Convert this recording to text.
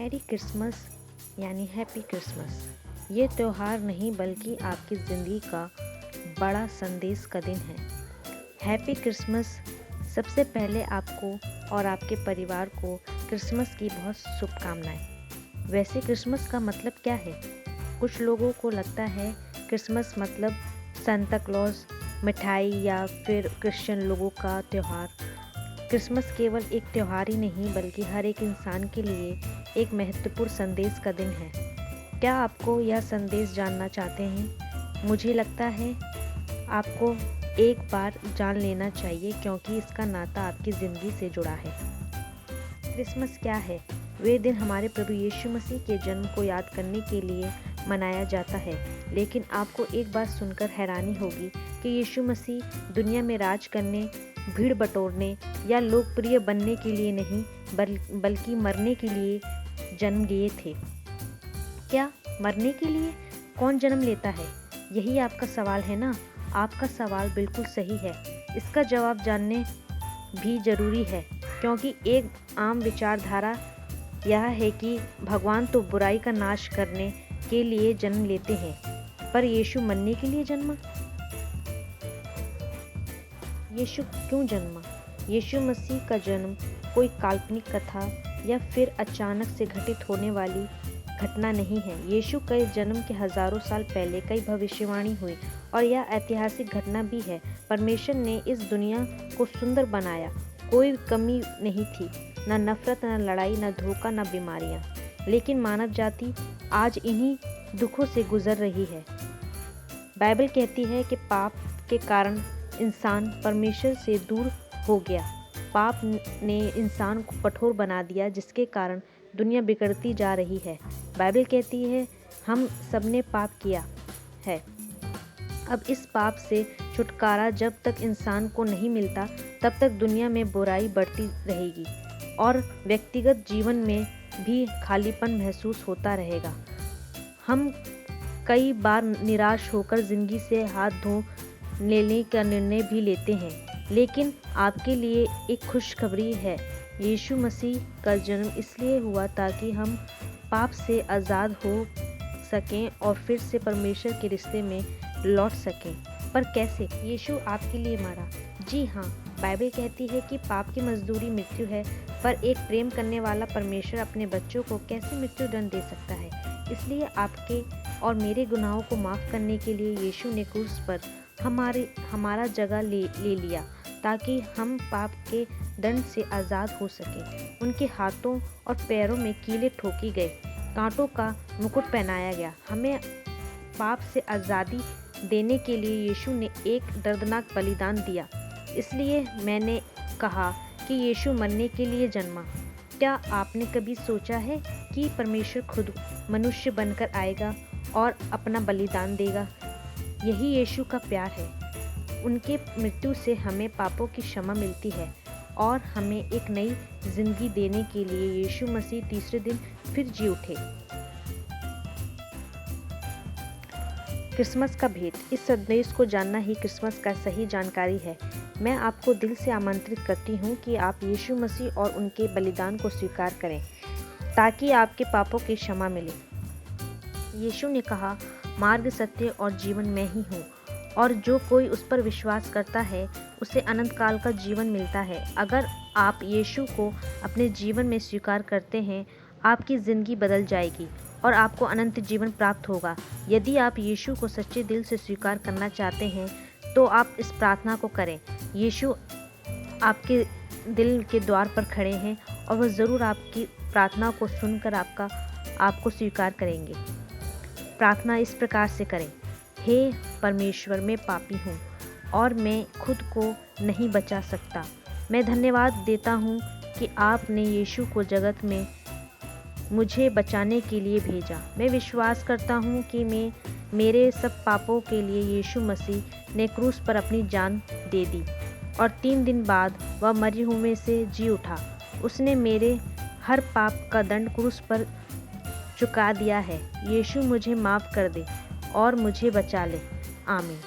Merry Christmas यानी happy Christmas. ये त्यौहार नहीं बल्कि आपकी ज़िंदगी का बड़ा संदेश का दिन है। Happy Christmas. सबसे पहले आपको और आपके परिवार को क्रिसमस की बहुत शुभकामनाएं। वैसे क्रिसमस का मतलब क्या है? कुछ लोगों को लगता है क्रिसमस मतलब सांता क्लॉज, मिठाई या फिर क्रिश्चियन लोगों का त्यौहार। क्रिसमस केवल एक त्यौहार ही नहीं बल्कि हर एक इंसान के लिए एक महत्वपूर्ण संदेश का दिन है। क्या आपको यह संदेश जानना चाहते हैं? मुझे लगता है आपको एक बार जान लेना चाहिए क्योंकि इसका नाता आपकी ज़िंदगी से जुड़ा है। क्रिसमस क्या है? वे दिन हमारे प्रभु यीशु मसीह के जन्म को याद करने के लिए मनाया जाता है। लेकिन आपको एक बात सुनकर हैरानी होगी कि यीशु मसीह दुनिया में राज करने, भीड़ बटोरने या लोकप्रिय बनने के लिए नहीं बल्कि मरने के लिए जन्म लिए थे। क्या मरने के लिए? कौन जन्म लेता है? यही आपका सवाल है ना? आपका सवाल बिल्कुल सही है। इसका जवाब जानने भी ज़रूरी है क्योंकि एक आम विचारधारा यह है कि भगवान तो बुराई का नाश करने के लिए जन्म लेते हैं, पर यीशु मरने के लिए जन्मा। यीशु क्यों जन्मा? यीशु मसीह का जन्म कोई काल्पनिक कथा या फिर अचानक से घटित होने वाली घटना नहीं है। यीशु के जन्म के हजारों साल पहले कई भविष्यवाणी हुई और यह ऐतिहासिक घटना भी है। परमेश्वर ने इस दुनिया को सुंदर बनाया, कोई कमी नहीं थी, न नफरत, न लड़ाई, न धोखा, न बीमारियां। लेकिन मानव जाति आज इन्हीं दुखों से गुजर रही है। बाइबल कहती है कि पाप के कारण इंसान परमेश्वर से दूर हो गया। पाप ने इंसान को कठोर बना दिया जिसके कारण दुनिया बिगड़ती जा रही है। बाइबल कहती है हम सबने पाप किया है। अब इस पाप से छुटकारा जब तक इंसान को नहीं मिलता तब तक दुनिया में बुराई बढ़ती रहेगी और व्यक्तिगत जीवन में भी खालीपन महसूस होता रहेगा। हम कई बार निराश होकर ज़िंदगी से हाथ धो लेने का निर्णय भी लेते हैं। लेकिन आपके लिए एक खुशखबरी है। यीशु मसीह का जन्म इसलिए हुआ ताकि हम पाप से आज़ाद हो सकें और फिर से परमेश्वर के रिश्ते में लौट सकें। पर कैसे? यीशु आपके लिए मरा। जी हाँ, बाइबल कहती है कि पाप की मजदूरी मृत्यु है, पर एक प्रेम करने वाला परमेश्वर अपने बच्चों को कैसे मृत्यु दंड दे सकता है? इसलिए आपके और मेरे गुनाहों को माफ़ करने के लिए यीशु ने क्रूस पर हमारा जगह ले लिया ताकि हम पाप के दंड से आज़ाद हो सकें। उनके हाथों और पैरों में कीले ठोकी गए, कांटों का मुकुट पहनाया गया। हमें पाप से आज़ादी देने के लिए यीशु ने एक दर्दनाक बलिदान दिया। इसलिए मैंने कहा कि यीशु मरने के लिए जन्मा। क्या आपने कभी सोचा है कि परमेश्वर खुद मनुष्य बनकर आएगा और अपना बलिदान देगा? यही यीशु का प्यार है। उनके मृत्यु से हमें पापों की क्षमा मिलती है और हमें एक नई जिंदगी देने के लिए यीशु मसीह तीसरे दिन फिर जी उठे। क्रिसमस का भेद। इस संदेश को जानना ही क्रिसमस का सही जानकारी है। मैं आपको दिल से आमंत्रित करती हूँ कि आप यीशु मसीह और उनके बलिदान को स्वीकार करें ताकि आपके पापों की क्षमा मिले। यीशु ने कहा, मार्ग, सत्य और जीवन मैं ही हूँ और जो कोई उस पर विश्वास करता है उसे अनंत काल का जीवन मिलता है। अगर आप यीशु को अपने जीवन में स्वीकार करते हैं, आपकी ज़िंदगी बदल जाएगी और आपको अनंत जीवन प्राप्त होगा। यदि आप यीशु को सच्चे दिल से स्वीकार करना चाहते हैं तो आप इस प्रार्थना को करें। यीशु आपके दिल के द्वार पर खड़े हैं और वह ज़रूर आपकी प्रार्थना को सुनकर आपको स्वीकार करेंगे। प्रार्थना इस प्रकार से करें, हे परमेश्वर, मैं पापी हूँ और मैं खुद को नहीं बचा सकता। मैं धन्यवाद देता हूँ कि आपने यीशु को जगत में मुझे बचाने के लिए भेजा। मैं विश्वास करता हूँ कि मेरे सब पापों के लिए यीशु मसीह ने क्रूस पर अपनी जान दे दी और 3 दिन बाद वह मरे हुए से जी उठा। उसने मेरे हर पाप का दंड क्रूस पर चुका दिया है। यीशु मुझे माफ़ कर दे और मुझे बचा ले। आमीन।